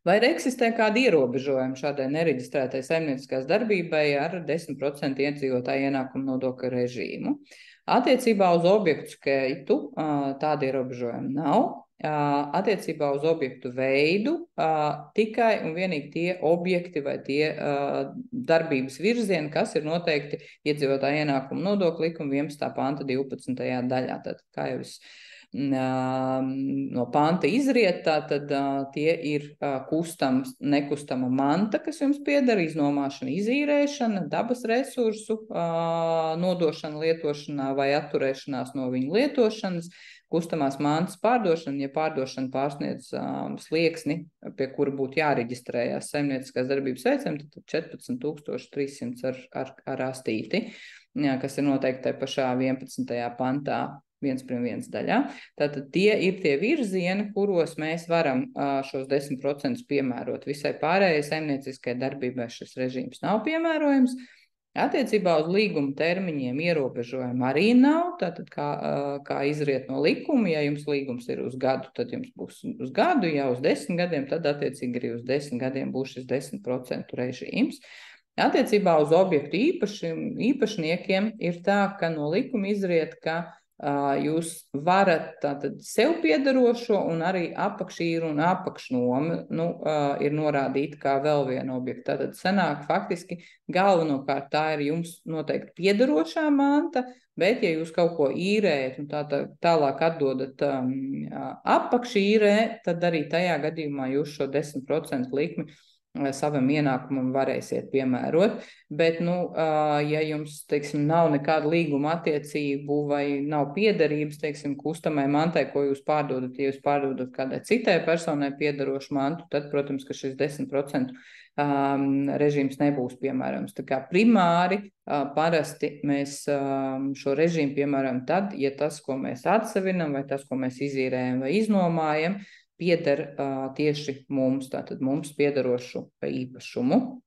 Vai eksistē kādi ierobežojumi šādai nereģistrētai saimnieciskās darbībai ar 10% iedzīvotāju ienākumu nodokļu režīmu? Attiecībā uz objektu skaitu tāda ierobežojuma nav. Attiecībā uz objektu veidu tikai un vienīgi tie objekti vai tie darbības virzieni, kas ir noteikti iedzīvotāju ienākumu nodokļu likuma 11. panta 12. daļā. Tad, kā jau es no panta izriet, tad tie ir nekustama manta, kas jums pieder, iznomāšana, izīrēšana, dabas resursu nodošana lietošanā vai atturēšanās no viņu lietošanas, kustamās mantas pārdošana, ja pārdošana pārsniedz slieksni, pie kura būtu jāreģistrējās saimnieciskās darbības veicējiem, tad 14,300 ar astīti, kas ir noteikti tajā pašā 11. pantā. 1,1 daļā. Tātad tie ir tie virzieni, kuros mēs varam šos 10% piemērot. Visai pārējai saimnieciskai darbībai šis režīms nav piemērojams. Attiecībā uz līguma termiņiem ierobežojumi arī nav. Tātad, kā izriet no likuma, ja jums līgums ir uz gadu, tad jums būs uz gadu, ja uz 10 gadiem, tad attiecīgi arī uz 10 gadiem būs šis 10% režīms. Attiecībā uz objektu īpašniekiem ir tā, ka no likuma izriet, ka jūs varat tātad sev piederošo un arī apakšīru un apakšnomu ir norādīta kā vēl viena objekta. Tātad sanāk faktiski galvenokārt tā ir jums noteikti piederošā manta, bet ja jūs kaut ko īrējat un tālāk atdodat apakšīrē, tad arī tajā gadījumā jūs šo 10% likmi savam ienākumam varēsiet piemērot, bet, ja jums, teiksim, nav nekāda līguma attiecību vai nav piederības, teiksim, kustamai mantai, ko jūs pārdodat, ja jūs pārdodat kādai citai personai piederošu mantu, tad, protams, ka šis 10% režīms nebūs piemērams. Tā kā primāri parasti mēs šo režīmu piemēram tad, ja tas, ko mēs atsevinam vai tas, ko mēs izīrējam vai iznomājam, pieder tieši mums, tātad mums piederošu īpašumu.